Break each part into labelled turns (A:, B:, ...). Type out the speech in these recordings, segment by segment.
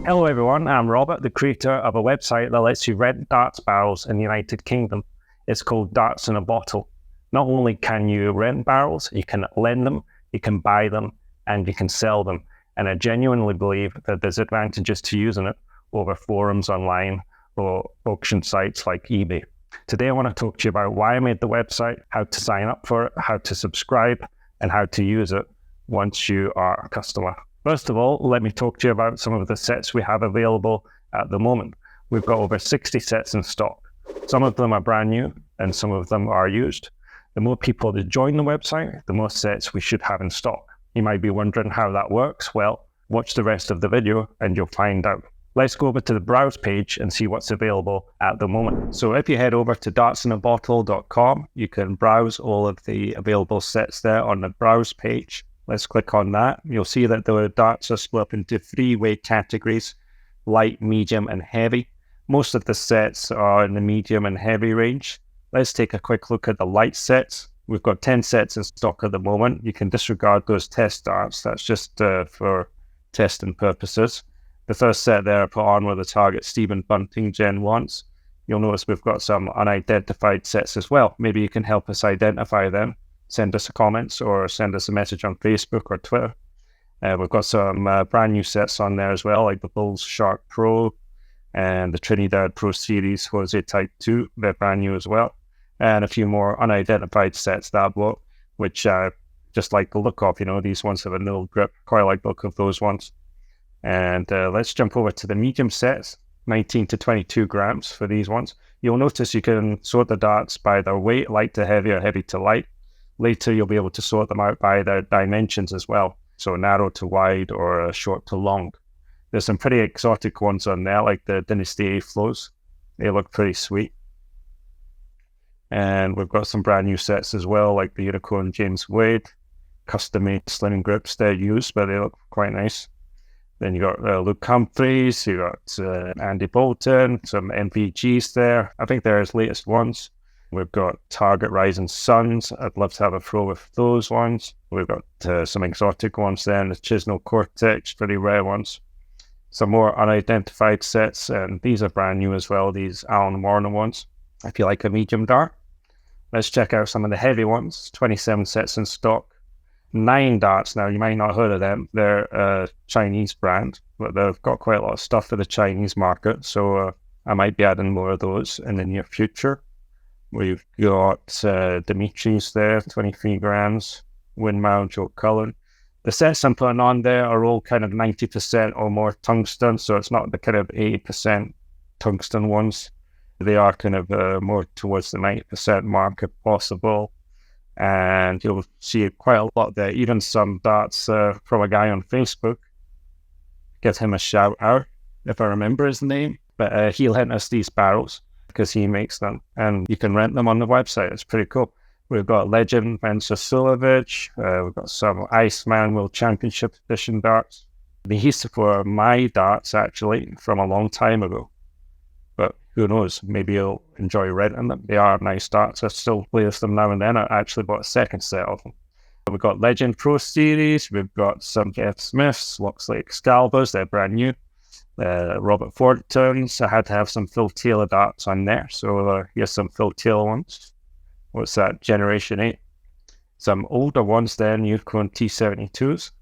A: Hello everyone, I'm Robert, the creator of a website that lets you rent darts barrels in the United Kingdom. It's called Darts in a Bottle. Not only can you rent barrels, you can lend them, you can buy them, and you can sell them. And I genuinely believe that there's advantages to using it over forums online or auction sites like eBay. Today I want to talk to you about why I made the website, how to sign up for it, how to subscribe, and how to use it once you are a customer. First of all, let me talk to you about some of the sets we have available at the moment. We've got over 60 sets in stock. Some of them are brand new and some of them are used. The more people that join the website, the more sets we should have in stock. You might be wondering how that works. Well, watch the rest of the video and you'll find out. Let's go over to the browse page and see what's available at the moment. So if you head over to DartsInABottle.com, you can browse all of the available sets there on the browse page. Let's click on that. You'll see that the darts are split up into three weight categories: light, medium, and heavy. Most of the sets are in the medium and heavy range. Let's take a quick look at the light sets. We've got 10 sets in stock at the moment. You can disregard those test darts. That's just for testing purposes. The first set there I put on were the Target Stephen Bunting Gen 1s. You'll notice we've got some unidentified sets as well. Maybe you can help us identify them. Send us comments or send us a message on Facebook or Twitter. We've got some brand new sets on there as well, like the Bulls Shark Pro and the Trinidad Pro Series Jose Type 2. They're brand new as well. And a few more unidentified sets that I bought, which I just like the look of. You know, these ones have a nil grip. Quite like the look of those ones. And let's jump over to the medium sets, 19 to 22 grams for these ones. You'll notice you can sort the darts by their weight, light to heavy or heavy to light. Later, you'll be able to sort them out by their dimensions as well. So narrow to wide or short to long. There's some pretty exotic ones on there, like the Dynasty A flows. They look pretty sweet. And we've got some brand new sets as well, like the Unicorn James Wade, custom-made slim grips. They're used, but they look quite nice. Then you got Luke Humphreys, you got Andy Bolton, some MVGs there. I think they're his latest ones. We've got Target Rising Suns. I'd love to have a throw with those ones. We've got some exotic ones there, the Chisnell Cortex, pretty rare ones. Some more unidentified sets, and these are brand new as well, these Alan Warner ones. If you like a medium dart. Let's check out some of the heavy ones. 27 sets in stock. 9 darts now. You might not have heard of them. They're a Chinese brand, but they've got quite a lot of stuff for the Chinese market. So I might be adding more of those in the near future. We've got Dimitri's there, 23 grams. Windmount, Joe Cullen. The sets I'm putting on there are all kind of 90% or more tungsten. So it's not the kind of 80% tungsten ones. They are kind of more towards the 90% mark if possible. And you'll see quite a lot there, even some darts from a guy on Facebook. Give him a shout out if I remember his name. But he'll hint us these barrels because he makes them. And you can rent them on the website. It's pretty cool. We've got Legend Vencer Silovic. We've got some Iceman World Championship Edition darts. These were my darts, actually, from a long time ago. But who knows, maybe you'll enjoy renting them. They are nice darts. I still play with them now and then. I actually bought a second set of them. We've got Legend Pro Series. We've got some Jeff Smiths, Loxley Excaliburs. They're brand new. Robert Fortons. I had to have some Phil Taylor darts on there. So here's some Phil Taylor ones. What's that? Generation 8. Some older ones then, Unicorn T72s.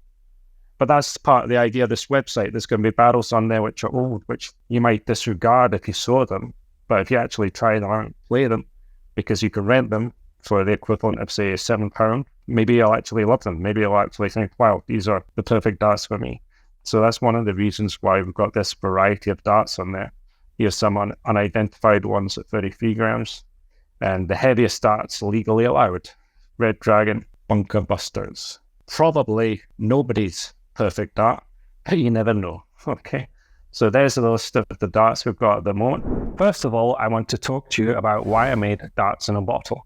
A: But that's part of the idea of this website. There's going to be barrels on there which are old, which you might disregard if you saw them. But if you actually try them out and play them, because you can rent them for the equivalent of, say, £7, maybe you'll actually love them. Maybe you'll actually think, wow, these are the perfect darts for me. So that's one of the reasons why we've got this variety of darts on there. Here's some unidentified ones at 33 grams. And the heaviest darts legally allowed. Red Dragon Bunker Busters. Probably nobody's perfect dart, but you never know. Okay, so there's a list of the darts we've got at the moment. First of all, I want to talk to you about why I made Darts in a Bottle.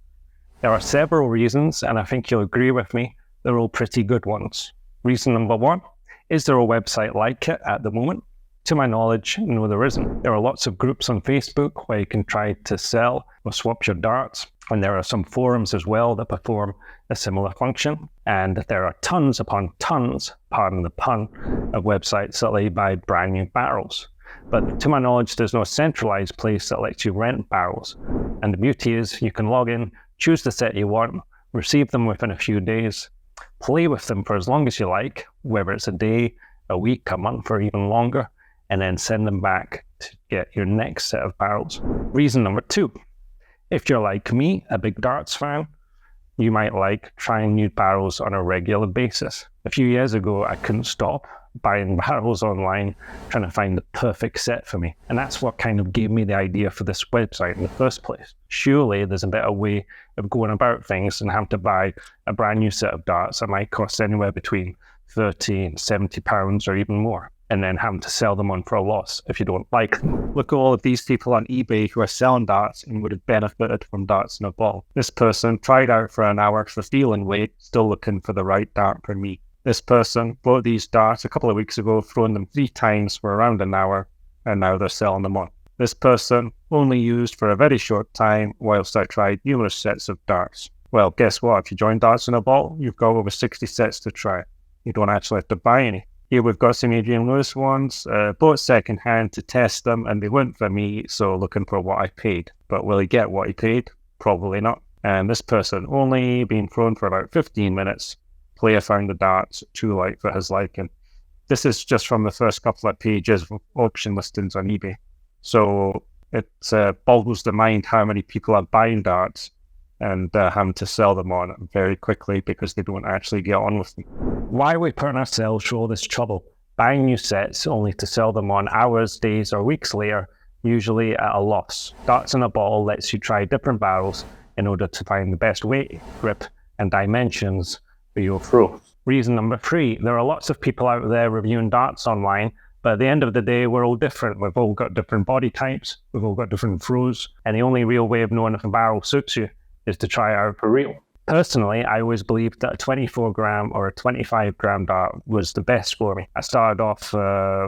A: There are several reasons, and I think you'll agree with me, they're all pretty good ones. Reason number one, is there a website like it at the moment? To my knowledge, no, there isn't. There are lots of groups on Facebook where you can try to sell or swap your darts. And there are some forums as well that perform a similar function. And there are tons upon tons, pardon the pun, of websites that let you buy brand new barrels. But to my knowledge, there's no centralized place that lets you rent barrels. And the beauty is you can log in, choose the set you want, receive them within a few days, play with them for as long as you like, whether it's a day, a week, a month, or even longer, and then send them back to get your next set of barrels. Reason number 2, if you're like me, a big darts fan, you might like trying new barrels on a regular basis. A few years ago, I couldn't stop buying barrels online, trying to find the perfect set for me. And that's what kind of gave me the idea for this website in the first place. Surely there's a better way of going about things than having to buy a brand new set of darts that might cost anywhere between 30 and 70 pounds or even more, and then having to sell them on for a loss if you don't like them. Look at all of these people on eBay who are selling darts and would have benefited from darts in a bottle. This person tried out for an hour for feeling weight, still looking for the right dart for me. This person bought these darts a couple of weeks ago, thrown them 3 times for around an hour, and now they're selling them on. This person only used for a very short time whilst I tried numerous sets of darts. Well, guess what? If you join Darts in a Bottle, you've got over 60 sets to try. You don't actually have to buy any. Here we've got some Adrian Lewis ones, bought second hand to test them, and they weren't for me, so looking for what I paid. But will he get what he paid? Probably not. And this person only been thrown for about 15 minutes. Player found the darts too light for his liking. This is just from the first couple of pages of auction listings on eBay. So it boggles the mind how many people are buying darts and having to sell them on very quickly because they don't actually get on with them. Why are we putting ourselves through all this trouble, buying new sets only to sell them on hours, days, or weeks later, usually at a loss? Darts in a Bottle lets you try different barrels in order to find the best weight, grip, and dimensions for your throw. Reason number 3, there are lots of people out there reviewing darts online, but at the end of the day, we're all different. We've all got different body types, we've all got different throws, and the only real way of knowing if a barrel suits you is to try out for real. Personally, I always believed that a 24 gram or a 25 gram dart was the best for me. I started off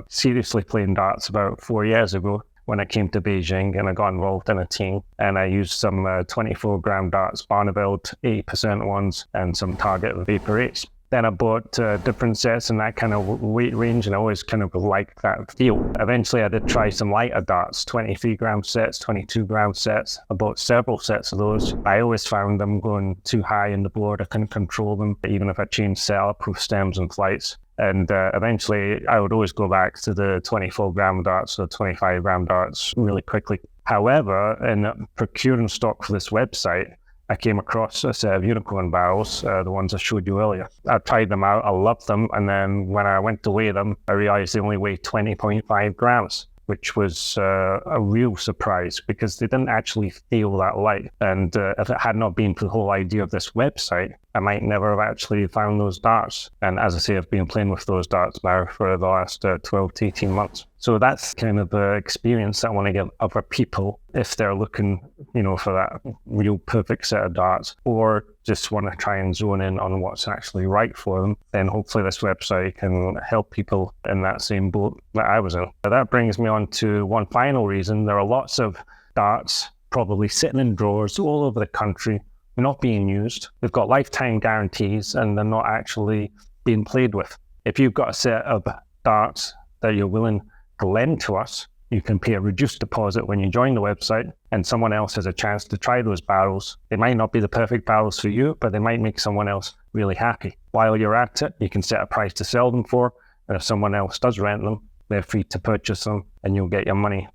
A: seriously playing darts about 4 years ago when I came to Beijing, and I got involved in a team, and I used some 24 gram darts, Barneveld 80% ones, and some Target Vapor 8s. Then I bought different sets in that kind of weight range, and I always kind of liked that feel. Eventually, I did try some lighter darts, 23 gram sets, 22 gram sets. I bought several sets of those. I always found them going too high in the board. I couldn't control them, even if I changed setup with stems and flights. And eventually, I would always go back to the 24 gram darts or 25 gram darts really quickly. However, in procuring stock for this website, I came across a set of unicorn barrels, the ones I showed you earlier. I tried them out, I loved them, and then when I went to weigh them, I realized they only weighed 20.5 grams, which was a real surprise because they didn't actually feel that light. And if it had not been for the whole idea of this website, I might never have actually found those darts. And as I say, I've been playing with those darts now for the last 12 to 18 months. So that's kind of the experience I want to give other people if they're looking, for that real perfect set of darts, or just want to try and zone in on what's actually right for them. Then hopefully this website can help people in that same boat that I was in. That brings me on to one final reason. There are lots of darts probably sitting in drawers all over the country, not being used. They've got lifetime guarantees and they're not actually being played with. If you've got a set of darts that you're willing to lend to us, you can pay a reduced deposit when you join the website, and someone else has a chance to try those barrels. They might not be the perfect barrels for you, but they might make someone else really happy. While you're at it, you can set a price to sell them for, and if someone else does rent them, they're free to purchase them and you'll get your money.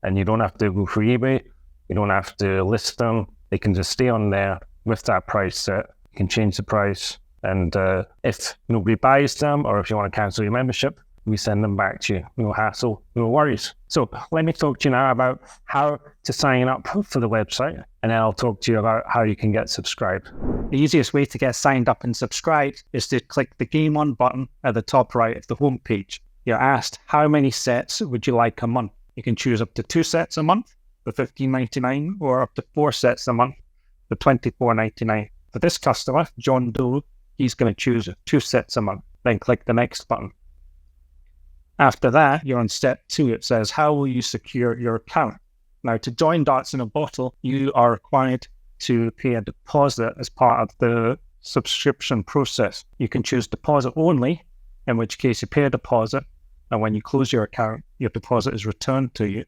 A: And you don't have to go through eBay, you don't have to list them, they can just stay on there with that price set. You can change the price, and if nobody buys them, or if you want to cancel your membership, we send them back to you. No hassle, no worries. So let me talk to you now about how to sign up for the website, and then I'll talk to you about how you can get subscribed.
B: The easiest way to get signed up and subscribed is to click the Game On button at the top right of the homepage. You're asked, how many sets would you like a month? You can choose up to 2 sets a month for $15.99, or up to 4 sets a month for $24.99. For this customer, John Doe, he's going to choose 2 sets a month. Then click the next button. After that, you're on step 2. It says, how will you secure your account? Now, to join Darts in a Bottle, you are required to pay a deposit as part of the subscription process. You can choose deposit only, in which case you pay a deposit, and when you close your account, your deposit is returned to you.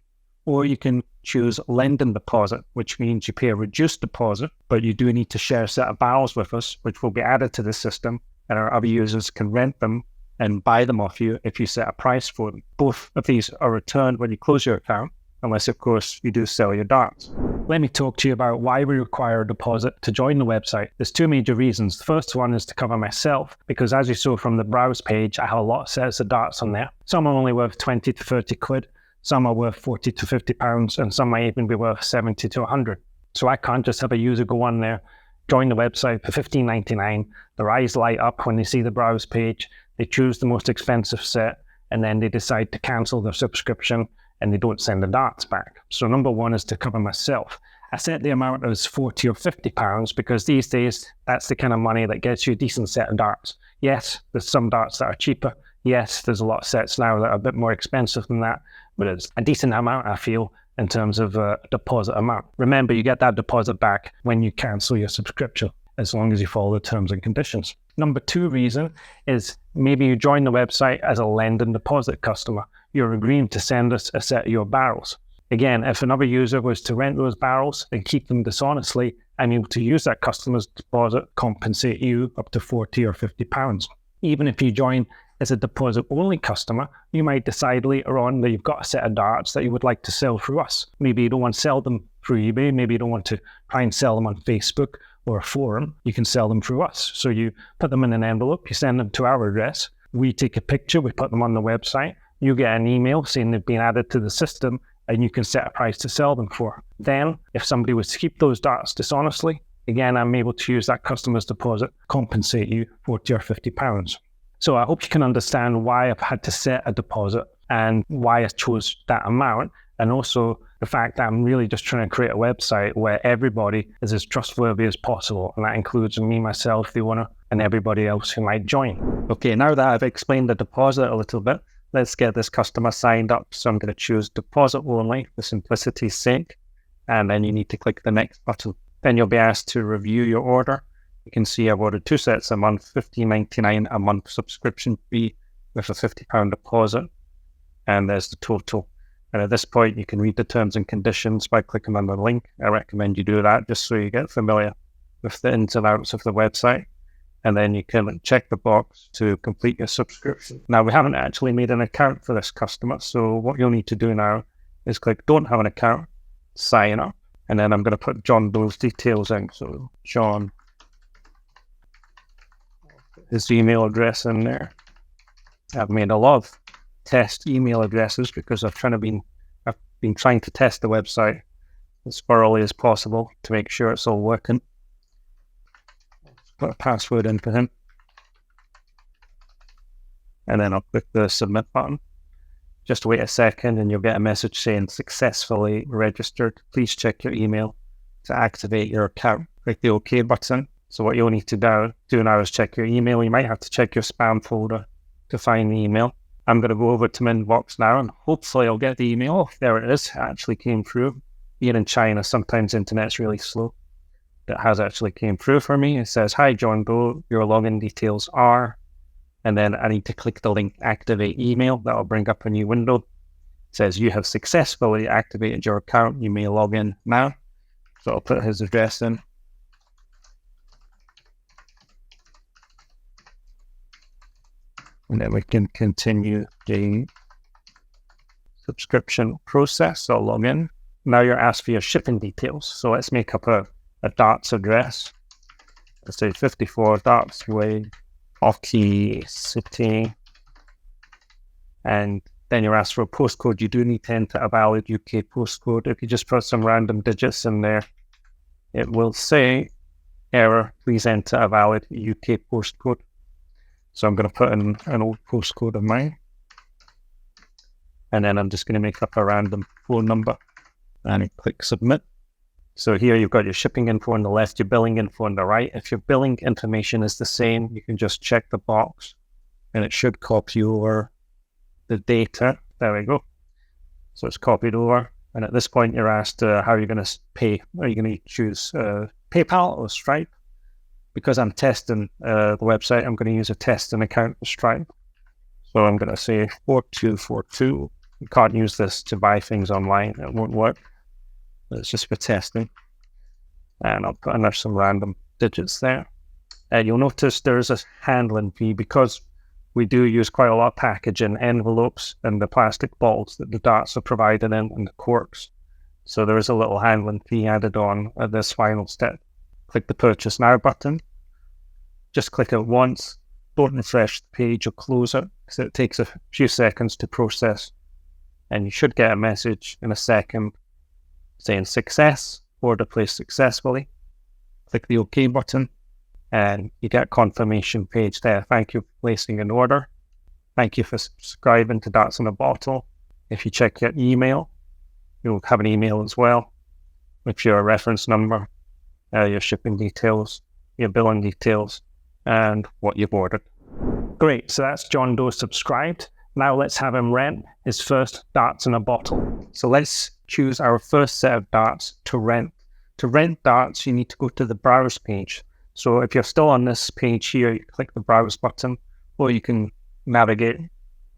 B: Or you can choose lend and deposit, which means you pay a reduced deposit, but you do need to share a set of barrels with us, which will be added to the system, and our other users can rent them and buy them off you if you set a price for them. Both of these are returned when you close your account, unless, of course, you do sell your darts. Let me talk to you about why we require a deposit to join the website. There's two major reasons. The first one is to cover myself, because as you saw from the browse page, I have a lot of sets of darts on there. Some are only worth 20 to 30 quid, some are worth 40 to 50 pounds, and some might even be worth 70 to 100. So I can't just have a user go on there, join the website for $15.99, their eyes light up when they see the browse page, they choose the most expensive set, and then they decide to cancel their subscription and they don't send the darts back. So number one is to cover myself. I set the amount as 40 or 50 pounds because these days that's the kind of money that gets you a decent set of darts. Yes, there's some darts that are cheaper. Yes, there's a lot of sets now that are a bit more expensive than that, but it's a decent amount, I feel, in terms of a deposit amount. Remember, you get that deposit back when you cancel your subscription, as long as you follow the terms and conditions. Number two reason is maybe you join the website as a lend and deposit customer. You're agreeing to send us a set of your barrels. Again, if another user was to rent those barrels and keep them dishonestly, I'm able to use that customer's deposit, compensate you up to 40 or 50 pounds. Even if you join as a deposit-only customer, you might decide later on that you've got a set of darts that you would like to sell through us. Maybe you don't want to sell them through eBay. Maybe you don't want to try and sell them on Facebook or a forum. You can sell them through us. So you put them in an envelope, you send them to our address, we take a picture, we put them on the website, you get an email saying they've been added to the system, and you can set a price to sell them for. Then, if somebody was to keep those darts dishonestly, again, I'm able to use that customer's deposit, compensate you 40 or 50 pounds. So I hope you can understand why I've had to set a deposit and why I chose that amount, and also the fact that I'm really just trying to create a website where everybody is as trustworthy as possible, and that includes me, myself, the owner, and everybody else who might join. Okay, now that I've explained the deposit a little bit, let's get this customer signed up. So I'm going to choose deposit only for simplicity's sake, and then you need to click the next button. Then you'll be asked to review your order. You can see I've ordered 2 sets a month, $15.99 a month subscription fee with a £50 deposit, and there's the total. And at this point, you can read the terms and conditions by clicking on the link. I recommend you do that just so you get familiar with the ins and outs of the website. And then you can check the box to complete your subscription. Now, we haven't actually made an account for this customer, so what you'll need to do now is click Don't Have an Account, Sign Up, and then I'm going to put John Doe's details in. So John, his email address in there. I've made a lot of test email addresses because I've been trying to test the website as thoroughly as possible to make sure it's all working. Put a password in for him, and then I'll click the submit button. Just wait a second and you'll get a message saying successfully registered. Please check your email to activate your account. Click the OK button. So what you'll need to do now is check your email. You might have to check your spam folder to find the email. I'm going to go over to my inbox now and hopefully I'll get the email. Oh, there it is. It actually came through. Here in China, sometimes internet's really slow. That has actually came through for me. It says, "Hi John Doe, your login details are," and then I need to click the link activate email. That'll bring up a new window. It says you have successfully activated your account. You may log in now. So I'll put his address in. And then we can continue the subscription process. So I'll log in. Now you're asked for your shipping details. So let's make up a Darts address. Let's say 54 Darts Way, Hockey City. And then you're asked for a postcode. You do need to enter a valid UK postcode. If you just put some random digits in there, it will say, error, please enter a valid UK postcode. So I'm going to put in an old postcode of mine. And then I'm just going to make up a random phone number and click submit. So here you've got your shipping info on the left, your billing info on the right. If your billing information is the same, you can just check the box and it should copy over the data. There we go. So it's copied over.
A: And at this point, you're asked how you're going to pay. Are you going to choose PayPal or Stripe? Because I'm testing the website, I'm going to use a testing account for Stripe. So I'm going to say 4242. You can't use this to buy things online. It won't work. It's just for testing. And I'll put in some random digits there. And you'll notice there's a handling fee because we do use quite a lot of packaging, envelopes, and the plastic bottles that the darts are provided in, and the corks. So there is a little handling fee added on at this final step. Click the Purchase Now button. Just click it once. Don't refresh the page or close it because it takes a few seconds to process. And you should get a message in a second saying success, order placed successfully. Click the OK button and you get a confirmation page there. Thank you for placing an order. Thank you for subscribing to Darts in a Bottle. If you check your email, you'll have an email as well with your reference number, your shipping details, your billing details, and what you've ordered. Great, so that's John Doe subscribed. Now let's have him rent his first darts in a bottle. So let's choose our first set of darts to rent. To rent darts, you need to go to the browse page. So if you're still on this page here, you click the browse button, or you can navigate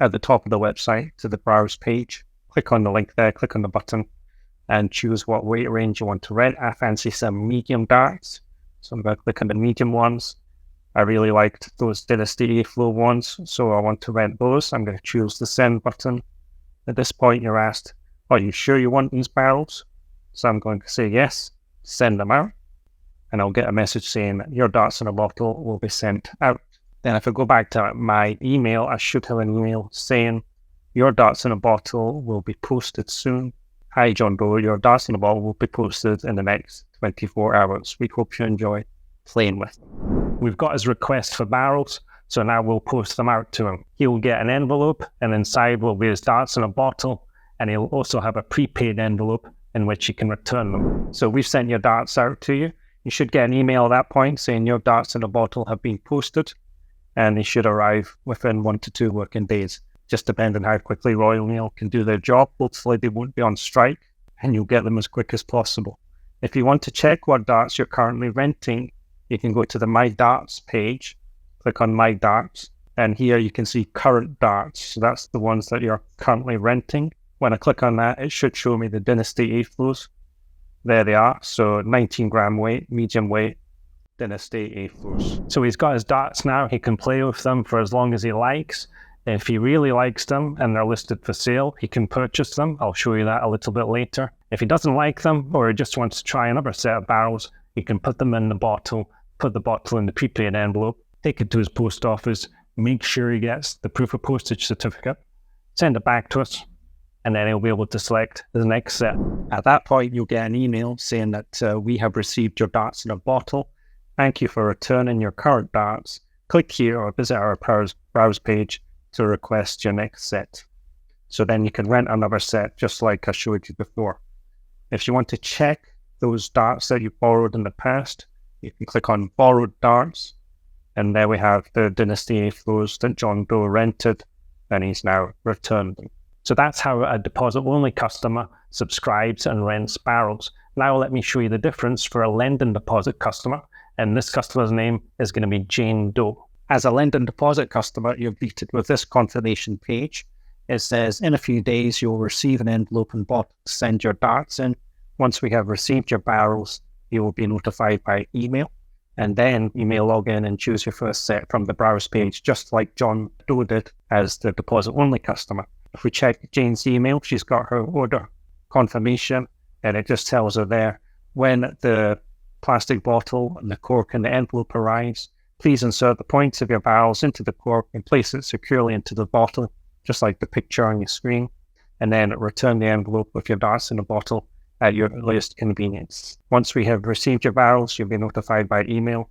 A: at the top of the website to the browse page. Click on the link there, click on the button, and choose what weight range you want to rent. I fancy some medium darts, so I'm going to click on the medium ones. I really liked those Dynasty A-Flow ones, so I want to rent those. I'm going to choose the send button. At this point, you're asked, are you sure you want these barrels? So I'm going to say yes, send them out, and I'll get a message saying that your darts in a bottle will be sent out. Then if I go back to my email, I should have an email saying your darts in a bottle will be posted soon. Hi John Doe, your darts in a bottle will be posted in the next 24 hours. We hope you enjoy playing with them. We've got his request for barrels, so now we'll post them out to him. He'll get an envelope, and inside will be his darts in a bottle, and he'll also have a prepaid envelope in which he can return them. So we've sent your darts out to you. You should get an email at that point saying your darts in a bottle have been posted, and they should arrive within 1 to 2 working days. Just depending on how quickly Royal Mail can do their job. Hopefully they won't be on strike, and you'll get them as quick as possible. If you want to check what darts you're currently renting, you can go to the My Darts page, click on My Darts, and here you can see current darts. So that's the ones that you're currently renting. When I click on that, it should show me the Dynasty A-Flows. There they are. So 19 gram weight, medium weight, Dynasty A-Flows. So he's got his darts now. He can play with them for as long as he likes. If he really likes them and they're listed for sale, he can purchase them. I'll show you that a little bit later. If he doesn't like them or he just wants to try another set of barrels, he can put them in the bottle, put the bottle in the prepaid envelope, take it to his post office, make sure he gets the proof of postage certificate, send it back to us, and then he'll be able to select the next set. At that point, you'll get an email saying that we have received your darts in a bottle. Thank you for returning your current darts. Click here or visit our browse page to request your next set. So then you can rent another set just like I showed you before. If you want to check those darts that you borrowed in the past, you can click on Borrowed Darts, and there we have the Dynasty A-Flows that John Doe rented, and he's now returned them. So that's how a deposit-only customer subscribes and rents barrels. Now let me show you the difference for a lend and deposit customer, and this customer's name is going to be Jane Doe. As a lend and deposit customer, you're greeted with this confirmation page. It says, in a few days, you'll receive an envelope and bottle to send your darts in. Once we have received your barrels, you will be notified by email, and then you may log in and choose your first set from the browse page, just like John Doe did as the deposit-only customer. If we check Jane's email, she's got her order confirmation, and it just tells her there, when the plastic bottle and the cork and the envelope arrives, please insert the points of your barrels into the cork and place it securely into the bottle, just like the picture on your screen, and then return the envelope with your darts in a bottle at your earliest convenience. Once we have received your barrels, you'll be notified by email,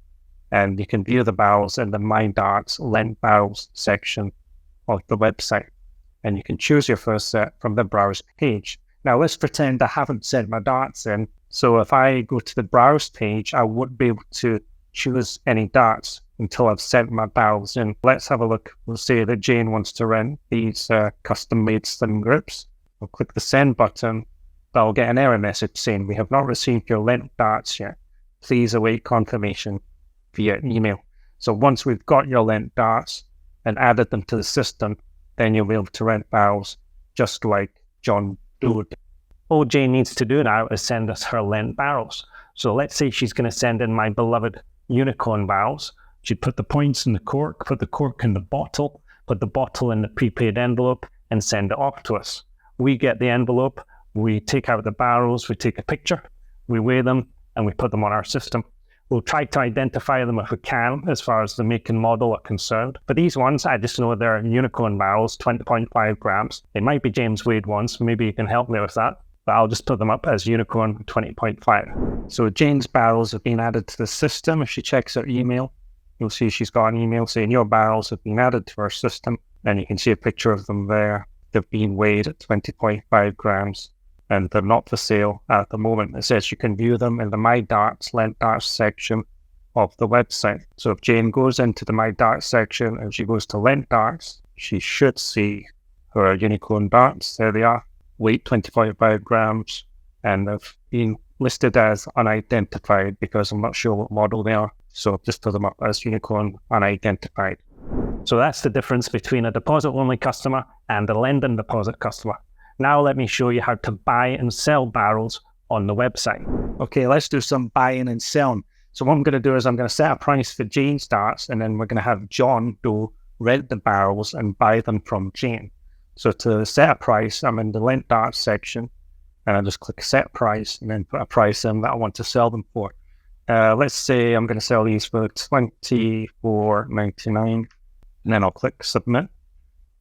A: and you can view the barrels in the My Darts Lent Barrels section of the website, and you can choose your first set from the browse page. Now let's pretend I haven't sent my darts in, so if I go to the browse page, I wouldn't be able to choose any darts until I've sent my barrels in. Let's have a look. We'll say that Jane wants to rent these custom-made slim grips. We'll click the send button,
B: but I'll get an error message saying we have not received your Lent darts yet. Please await confirmation via email. So once we've got your Lent darts and added them to the system, then you'll be able to rent barrels just like John Doe. All Jane needs to do now is send us her Lent barrels. So let's say she's going to send in my beloved unicorn barrels. She'd put the points in the cork, put the cork in the bottle, put the bottle in the prepaid envelope, and send it off to us. We get the envelope, we take out the barrels, we take a picture, we weigh them, and we put them on our system. We'll try to identify them if we can, as far as the make and model are concerned. But these ones, I just know they're unicorn barrels, 20.5 grams. They might be James Wade ones, maybe you can help me with that. But I'll just put them up as unicorn 20.5. So Jane's barrels have been added to the system. If she checks her email, you'll see she's got an email saying your barrels have been added to our system. And you can see a picture of them there. They've been weighed at 20.5 grams. And they're not for sale at the moment. It says you can view them in the My Darts, Lent Darts section of the website. So if Jane goes into the My Darts section and she goes to Lent Darts, she should see her unicorn darts. There they are, weight 20.5 grams, and they've been listed as unidentified because I'm not sure what model they are. So I've just put them up as unicorn unidentified. So that's the difference between a deposit-only customer and a lend and deposit customer. Now let me show you how to buy and sell barrels on the website. Okay, let's do some buying and selling. So what I'm going to do is I'm going to set a price for Jane's darts, and then we're going to have John Doe rent the barrels and buy them from Jane. So to set a price, I'm in the Lent Darts section, and I just click set price and then put a price in that I want to sell them for. Let's say I'm going to sell these for $24.99, and then I'll click submit.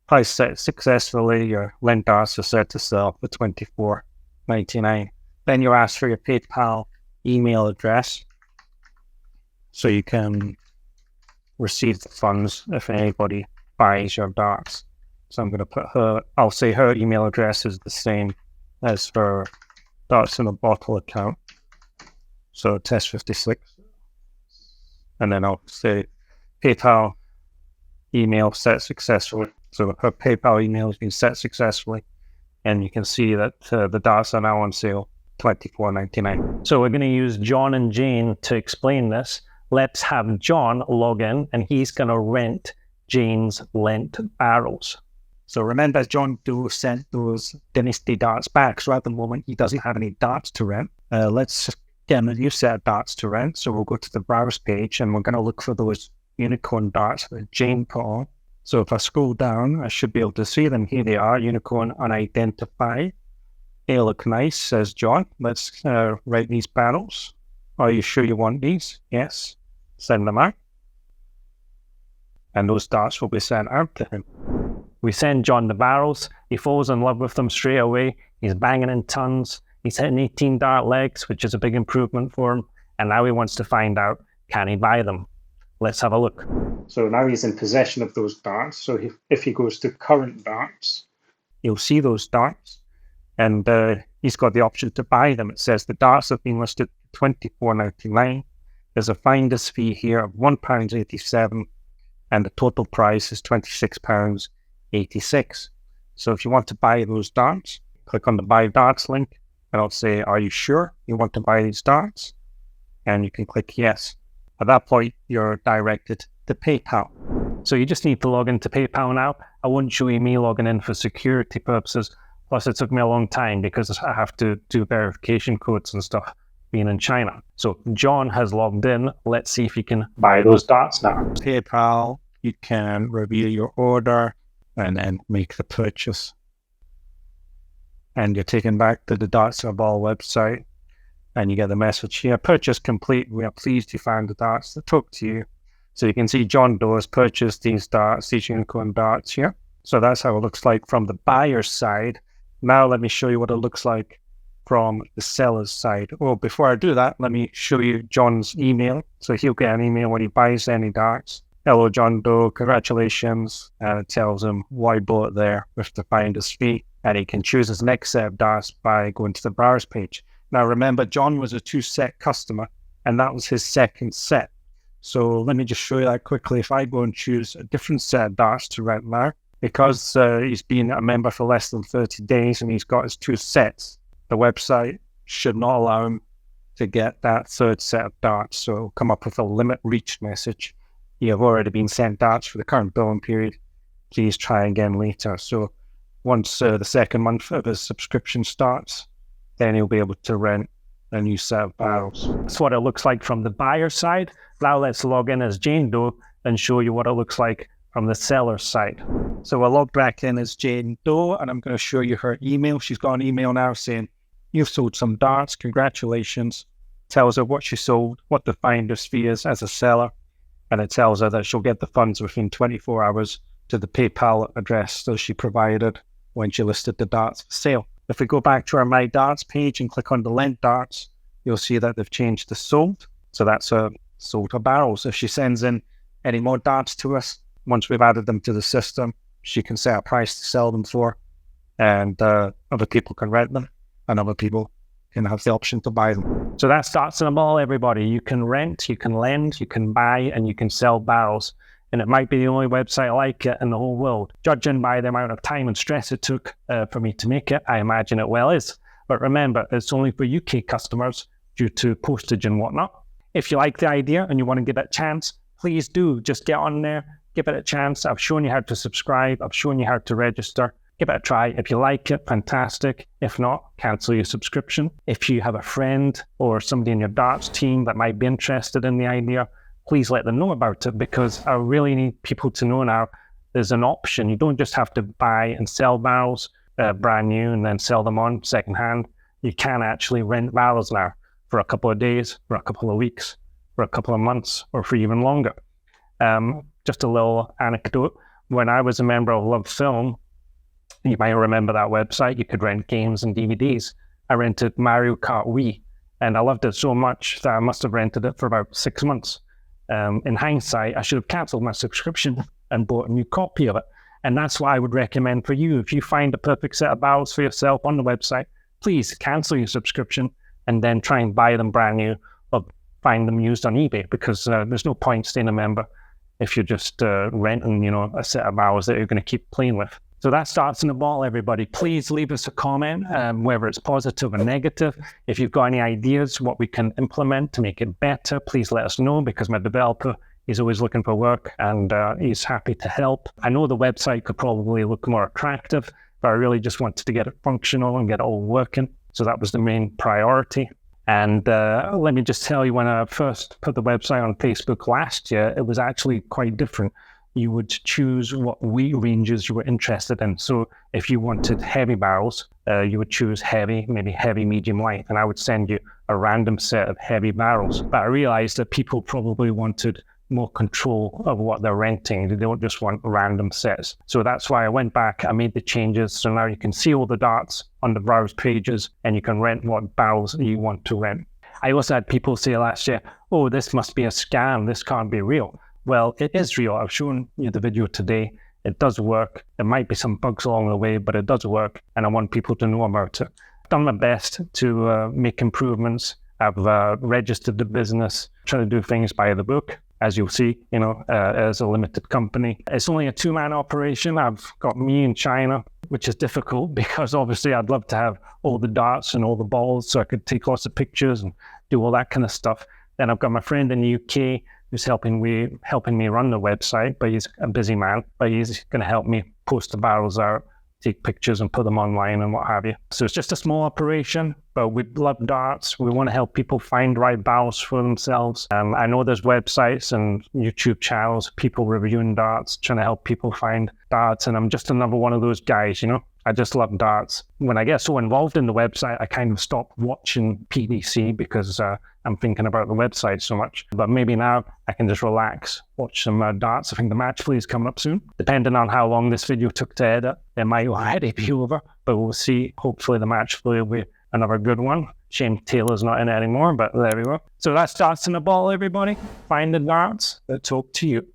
B: Price set successfully, your Lent darts are set to sell for $24.99. Then you ask for your PayPal email address so you can receive the funds if anybody buys your darts. So I'm going to put I'll say her email address is the same as her DartsInABottle account. So test56. And then I'll say PayPal email set successfully. So her PayPal email has been set successfully, and you can see that the darts are now on sale, $24.99. So we're going to use John and Jane to explain this. Let's have John log in, and he's going to rent Jane's Lent barrels. So remember, John Doe sent those Dynasty darts back, so at the moment he doesn't have any darts to rent. Let's get him a new set of darts to rent. So we'll go to the browse page, and we're going to look for those unicorn darts that Jane put on. So if I scroll down, I should be able to see them. Here they are, unicorn unidentified. They look nice, says John. Let's write these barrels. Are you sure you want these? Yes. Send them out. And those darts will be sent out to him. We send John the barrels. He falls in love with them straight away. He's banging in tons. He's hitting 18 dart legs, which is a big improvement for him. And now he wants to find out, can he buy them? Let's have a look. So now he's in possession of those darts. So if he goes to current darts, you'll see those darts. And he's got the option to buy them. It says the darts have been listed for $24.99. There's a finder's fee here of £1.87. And the total price is £26.86. So if you want to buy those darts, click on the Buy Darts link. And I'll say, are you sure you want to buy these darts? And you can click yes. At that point, you're directed to PayPal. So you just need to log into PayPal now. I won't show you me logging in for security purposes. Plus, it took me a long time because I have to do verification codes and stuff being in China. So John has logged in. Let's see if he can buy those darts now. PayPal, you can review your order and then make the purchase. And you're taken back to the DartsInABottle website. And you get the message here, purchase complete. We are pleased you found the darts that talk to you. So you can see John Doe has purchased these darts, these unicorn darts here. So that's how it looks like from the buyer's side. Now let me show you what it looks like from the seller's side. Oh, before I do that, let me show you John's email. So he'll get an email when he buys any darts. Hello, John Doe, congratulations. And it tells him why he bought there with the finder's fee. And he can choose his next set of darts by going to the browse page. Now remember, John was a 2-set customer, and that was his second set. So let me just show you that quickly. If I go and choose a different set of darts to rent now, because he's been a member for less than 30 days and he's got his 2 sets, the website should not allow him to get that third set of darts. So it'll come up with a limit reached message. You have already been sent darts for the current billing period. Please try again later. So once the second month of his subscription starts, then he'll be able to rent a new set of barrels. That's what it looks like from the buyer side. Now let's log in as Jane Doe and show you what it looks like from the seller side. So we'll log back in as Jane Doe, and I'm going to show you her email. She's got an email now saying, "You've sold some darts, congratulations." Tells her what she sold, what the finder's fee is as a seller, and it tells her that she'll get the funds within 24 hours to the PayPal address that she provided when she listed the darts for sale. If we go back to our My Darts page and click on the Lent darts, you'll see that they've changed the sold. So that's sold her barrels. If she sends in any more darts to us, once we've added them to the system, she can set a price to sell them for, and other people can rent them, and other people can have the option to buy them. So that's DartsInABottle, everybody. You can rent, you can lend, you can buy, and you can sell barrels. And it might be the only website like it in the whole world. Judging by the amount of time and stress it took for me to make it, I imagine it well is. But remember, it's only for UK customers due to postage and whatnot. If you like the idea and you want to give it a chance, please do. Just get on there, give it a chance. I've shown you how to subscribe. I've shown you how to register. Give it a try. If you like it, fantastic. If not, cancel your subscription. If you have a friend or somebody in your darts team that might be interested in the idea, please let them know about it, because I really need people to know now there's an option. You don't just have to buy and sell barrels brand new and then sell them on secondhand. You can actually rent barrels now for a couple of days, for a couple of weeks, for a couple of months, or for even longer. Just a little anecdote. When I was a member of Love Film, you might remember that website. You could rent games and DVDs. I rented Mario Kart Wii, and I loved it so much that I must have rented it for about 6 months. In hindsight, I should have cancelled my subscription and bought a new copy of it. And that's what I would recommend for you. If you find a perfect set of barrels for yourself on the website, please cancel your subscription and then try and buy them brand new or find them used on eBay, because there's no point staying a member if you're just renting, a set of barrels that you're going to keep playing with. So that starts in the ball, everybody. Please leave us a comment, whether it's positive or negative. If you've got any ideas what we can implement to make it better, please let us know, because my developer is always looking for work and he's happy to help. I know the website could probably look more attractive, but I really just wanted to get it functional and get it all working. So that was the main priority. And let me just tell you, when I first put the website on Facebook last year, it was actually quite different. You would choose what weight ranges you were interested in. So if you wanted heavy barrels, you would choose heavy, maybe heavy, medium, light, and I would send you a random set of heavy barrels. But I realized that people probably wanted more control of what they're renting. They don't just want random sets. So that's why I went back, I made the changes. So now you can see all the darts on the browse pages, and you can rent what barrels you want to rent. I also had people say last year, "Oh, this must be a scam. This can't be real." Well, it is real. I've shown you the video today. It does work. There might be some bugs along the way, but it does work, and I want people to know about it. I've done my best to make improvements. I've registered the business, trying to do things by the book. As you'll see, as a limited company. It's only a 2-man operation. I've got me in China, which is difficult because obviously I'd love to have all the darts and all the balls so I could take lots of pictures and do all that kind of stuff. Then I've got my friend in the UK who's helping me run the website, but he's a busy man, but he's going to help me post the barrels out, take pictures and put them online and what have you. So it's just a small operation, but we love darts. We want to help people find right barrels for themselves. I know there's websites and YouTube channels, people reviewing darts, trying to help people find darts, and I'm just another one of those guys, I just love darts. When I get so involved in the website, I kind of stop watching PDC because I'm thinking about the website so much. But maybe now I can just relax, watch some darts. I think the match play is coming up soon. Depending on how long this video took to edit, it might already be over, but we'll see. Hopefully the match play will be another good one. Shame Taylor's not in it anymore, but there we go. So that's DartsInABottle, everybody. Find the darts that talk to you.